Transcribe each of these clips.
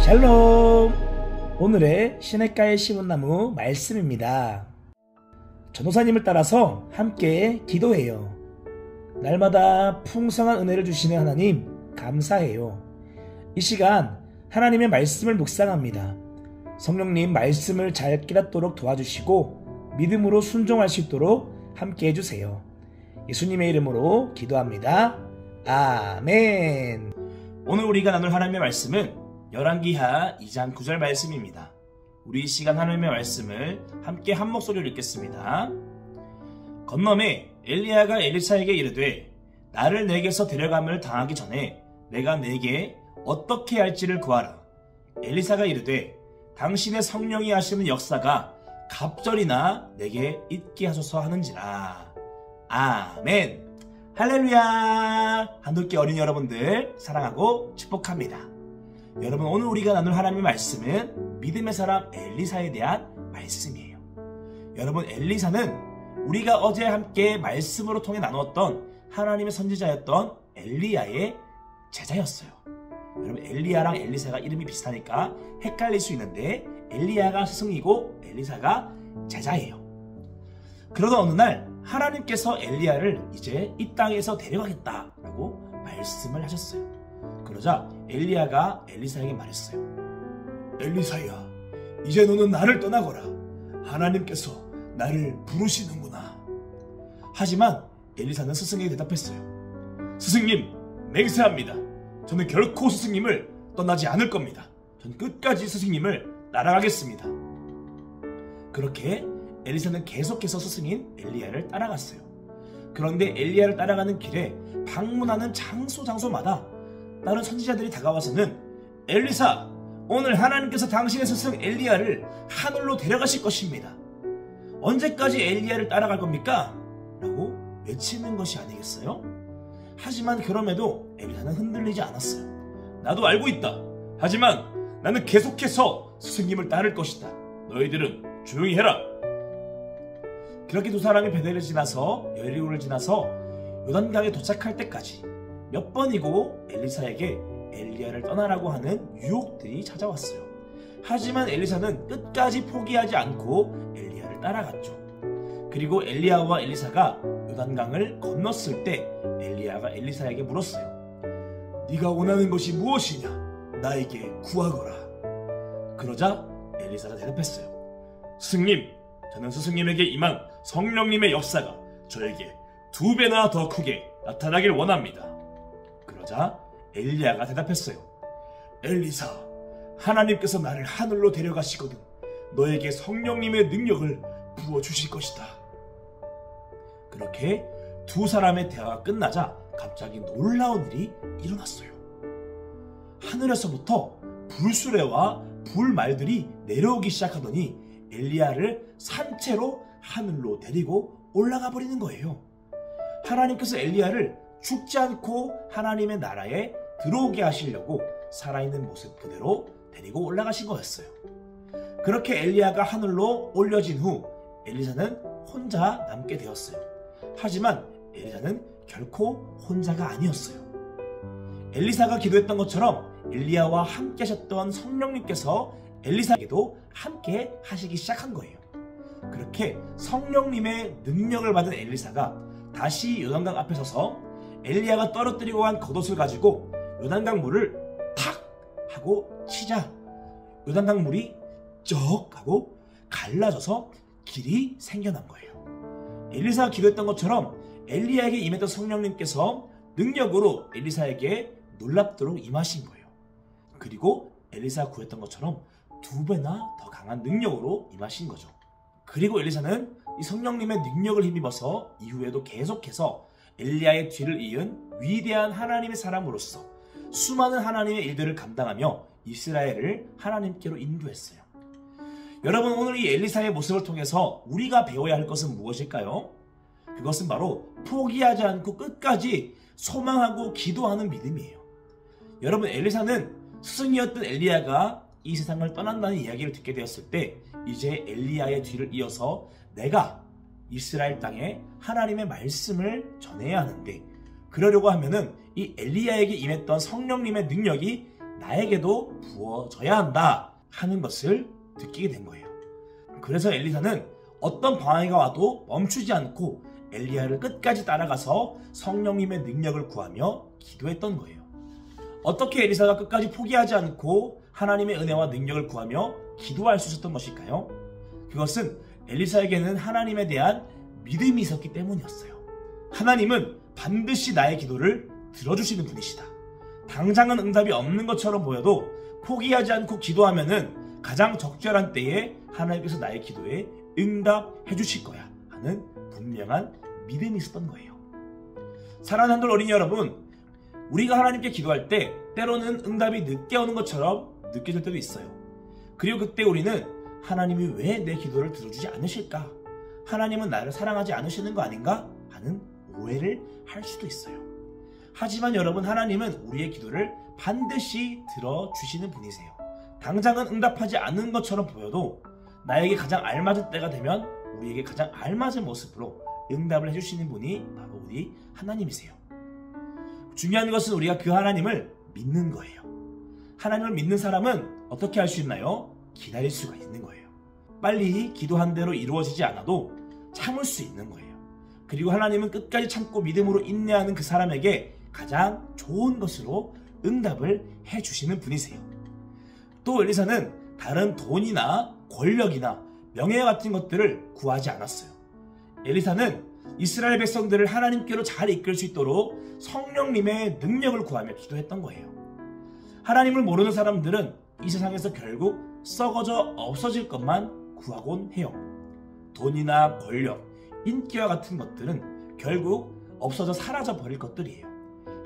샬롬! 오늘의 시냇가에 심은 나무 말씀입니다. 전도사님을 따라서 함께 기도해요. 날마다 풍성한 은혜를 주시는 하나님 감사해요. 이 시간 하나님의 말씀을 묵상합니다. 성령님 말씀을 잘 깨닫도록 도와주시고 믿음으로 순종할 수 있도록 함께 해주세요. 예수님의 이름으로 기도합니다. 아멘. 오늘 우리가 나눌 하나님의 말씀은 열왕기하 2장 9절 말씀입니다. 우리 이 시간 하나님의 말씀을 함께 한 목소리로 읽겠습니다. 건너매 엘리야가 엘리사에게 이르되 나를 내게서 데려감을 당하기 전에 내가 내게 어떻게 할지를 구하라. 엘리사가 이르되 당신의 성령이 하시는 역사가 갑절이나 내게 있게 하소서 하는지라. 아멘. 할렐루야. 한둘기 어린이 여러분들 사랑하고 축복합니다. 여러분, 오늘 우리가 나눌 하나님의 말씀은 믿음의 사람 엘리사에 대한 말씀이에요. 여러분, 엘리사는 우리가 어제 함께 말씀으로 통해 나누었던 하나님의 선지자였던 엘리야의 제자였어요. 여러분, 엘리야랑 엘리사가 이름이 비슷하니까 헷갈릴 수 있는데 엘리야가 스승이고 엘리사가 제자예요. 그러던 어느 날 하나님께서 엘리야를 이제 이 땅에서 데려가겠다라고 말씀을 하셨어요. 그러자 엘리야가 엘리사에게 말했어요. 엘리사야, 이제 너는 나를 떠나거라. 하나님께서 나를 부르시는구나. 하지만 엘리사는 스승에게 대답했어요. 스승님, 맹세합니다. 저는 결코 스승님을 떠나지 않을 겁니다. 전 끝까지 스승님을 따라가겠습니다. 그렇게 엘리사는 계속해서 스승인 엘리야를 따라갔어요. 그런데 엘리야를 따라가는 길에 방문하는 장소마다 다른 선지자들이 다가와서는 엘리사, 오늘 하나님께서 당신의 스승 엘리야를 하늘로 데려가실 것입니다. 언제까지 엘리야를 따라갈 겁니까? 라고 외치는 것이 아니겠어요? 하지만 그럼에도 엘리사는 흔들리지 않았어요. 나도 알고 있다. 하지만 나는 계속해서 스승님을 따를 것이다. 너희들은 조용히 해라. 그렇게 두 사람이 베델을 지나서 여리고를 지나서 요단강에 도착할 때까지 몇 번이고 엘리사에게 엘리야를 떠나라고 하는 유혹들이 찾아왔어요. 하지만 엘리사는 끝까지 포기하지 않고 엘리야를 따라갔죠. 그리고 엘리야와 엘리사가 요단강을 건넜을 때 엘리야가 엘리사에게 물었어요. 네가 원하는 것이 무엇이냐? 나에게 구하거라. 그러자 엘리사가 대답했어요. 스승님, 저는 스승님에게 임한 성령님의 역사가 저에게 2배나 더 크게 나타나길 원합니다. 그러자 엘리야가 대답했어요. 엘리사, 하나님께서 나를 하늘로 데려가시거든 너에게 성령님의 능력을 부어주실 것이다. 그렇게 두 사람의 대화가 끝나자 갑자기 놀라운 일이 일어났어요. 하늘에서부터 불수레와 불말들이 내려오기 시작하더니 엘리야를 산채로 하늘로 데리고 올라가 버리는 거예요. 하나님께서 엘리야를 죽지 않고 하나님의 나라에 들어오게 하시려고 살아있는 모습 그대로 데리고 올라가신 거였어요. 그렇게 엘리야가 하늘로 올려진 후 엘리사는 혼자 남게 되었어요. 하지만 엘리사는 결코 혼자가 아니었어요. 엘리사가 기도했던 것처럼 엘리야와 함께 하셨던 성령님께서 엘리사에게도 함께 하시기 시작한 거예요. 그렇게 성령님의 능력을 받은 엘리사가 다시 요단강 앞에 서서 엘리야가 떨어뜨리고 간 겉옷을 가지고 요단강 물을 탁 하고 치자 요단강 물이 쩍 하고 갈라져서 길이 생겨난 거예요. 엘리사가 기도했던 것처럼 엘리야에게 임했던 성령님께서 능력으로 엘리사에게 놀랍도록 임하신 거예요. 그리고 엘리사가 구했던 것처럼 2배나 더 강한 능력으로 임하신 거죠. 그리고 엘리사는 이 성령님의 능력을 힘입어서 이후에도 계속해서 엘리야의 뒤를 이은 위대한 하나님의 사람으로서 수많은 하나님의 일들을 감당하며 이스라엘을 하나님께로 인도했어요. 여러분, 오늘 이 엘리사의 모습을 통해서 우리가 배워야 할 것은 무엇일까요? 그것은 바로 포기하지 않고 끝까지 소망하고 기도하는 믿음이에요. 여러분, 엘리사는 스승이었던 엘리야가 이 세상을 떠난다는 이야기를 듣게 되었을 때 이제 엘리야의 뒤를 이어서 내가 이스라엘 땅에 하나님의 말씀을 전해야 하는데 그러려고 하면은 이 엘리야에게 임했던 성령님의 능력이 나에게도 부어져야 한다 하는 것을 느끼게 된 거예요. 그래서 엘리사는 어떤 방해가 와도 멈추지 않고 엘리야를 끝까지 따라가서 성령님의 능력을 구하며 기도했던 거예요. 어떻게 엘리사가 끝까지 포기하지 않고 하나님의 은혜와 능력을 구하며 기도할 수 있었던 것일까요? 그것은 엘리사에게는 하나님에 대한 믿음이 있었기 때문이었어요. 하나님은 반드시 나의 기도를 들어주시는 분이시다. 당장은 응답이 없는 것처럼 보여도 포기하지 않고 기도하면은 가장 적절한 때에 하나님께서 나의 기도에 응답해 주실 거야 하는 분명한 믿음이 있었던 거예요. 사랑하는 한돌 어린이 여러분, 우리가 하나님께 기도할 때 때로는 응답이 늦게 오는 것처럼 느껴질 때도 있어요. 그리고 그때 우리는 하나님이 왜 내 기도를 들어주지 않으실까? 하나님은 나를 사랑하지 않으시는 거 아닌가? 하는 오해를 할 수도 있어요. 하지만 여러분, 하나님은 우리의 기도를 반드시 들어주시는 분이세요. 당장은 응답하지 않는 것처럼 보여도 나에게 가장 알맞은 때가 되면 우리에게 가장 알맞은 모습으로 응답을 해주시는 분이 바로 우리 하나님이세요. 중요한 것은 우리가 그 하나님을 믿는 거예요. 하나님을 믿는 사람은 어떻게 할 수 있나요? 기다릴 수가 있는 거예요. 빨리 기도한 대로 이루어지지 않아도 참을 수 있는 거예요. 그리고 하나님은 끝까지 참고 믿음으로 인내하는 그 사람에게 가장 좋은 것으로 응답을 해주시는 분이세요. 또 엘리사는 다른 돈이나 권력이나 명예와 같은 것들을 구하지 않았어요. 엘리사는 이스라엘 백성들을 하나님께로 잘 이끌 수 있도록 성령님의 능력을 구하며 기도했던 거예요. 하나님을 모르는 사람들은 이 세상에서 결국 썩어져 없어질 것만 구하곤 해요. 돈이나 권력, 인기와 같은 것들은 결국 없어져 사라져 버릴 것들이에요.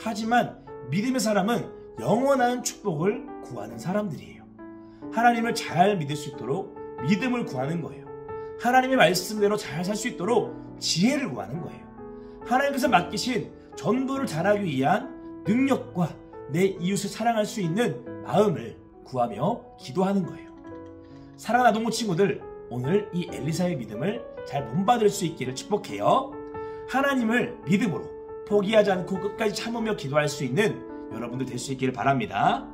하지만 믿음의 사람은 영원한 축복을 구하는 사람들이에요. 하나님을 잘 믿을 수 있도록 믿음을 구하는 거예요. 하나님의 말씀대로 잘 살 수 있도록 지혜를 구하는 거예요. 하나님께서 맡기신 전도를 잘하기 위한 능력과 내 이웃을 사랑할 수 있는 마음을 구하며 기도하는 거예요. 사랑하는 아동부 친구들, 오늘 이 엘리사의 믿음을 잘 본받을 수 있기를 축복해요. 하나님을 믿음으로 포기하지 않고 끝까지 참으며 기도할 수 있는 여러분들 될 수 있기를 바랍니다.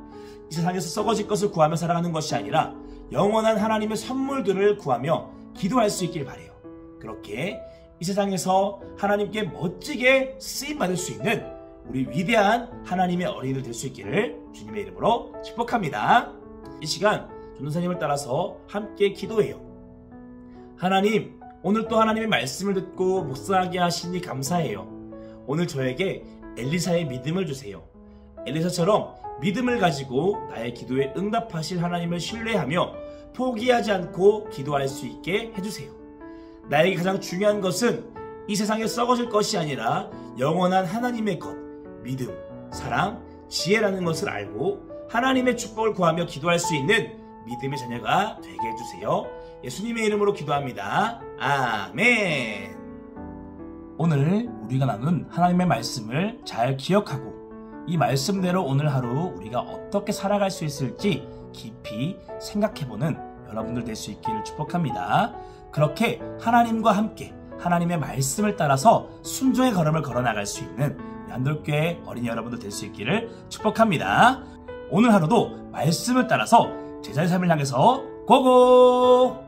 이 세상에서 썩어질 것을 구하며 살아가는 것이 아니라 영원한 하나님의 선물들을 구하며 기도할 수 있기를 바라요. 그렇게 이 세상에서 하나님께 멋지게 쓰임받을 수 있는 우리 위대한 하나님의 어린이들 될 수 있기를 주님의 이름으로 축복합니다. 이 시간 전도사님을 따라서 함께 기도해요. 하나님, 오늘 또 하나님의 말씀을 듣고 묵상하게 하시니 감사해요. 오늘 저에게 엘리사의 믿음을 주세요. 엘리사처럼 믿음을 가지고 나의 기도에 응답하실 하나님을 신뢰하며 포기하지 않고 기도할 수 있게 해주세요. 나에게 가장 중요한 것은 이 세상에 썩어질 것이 아니라 영원한 하나님의 것, 믿음, 사랑, 지혜라는 것을 알고 하나님의 축복을 구하며 기도할 수 있는 믿음의 자녀가 되게 해주세요. 예수님의 이름으로 기도합니다. 아멘. 오늘 우리가 나눈 하나님의 말씀을 잘 기억하고 이 말씀대로 오늘 하루 우리가 어떻게 살아갈 수 있을지 깊이 생각해보는 여러분들 될 수 있기를 축복합니다. 그렇게 하나님과 함께 하나님의 말씀을 따라서 순종의 걸음을 걸어나갈 수 있는 한돌교회 어린이 여러분들 될 수 있기를 축복합니다. 오늘 하루도 말씀을 따라서 제자의 삶을 향해서 고고!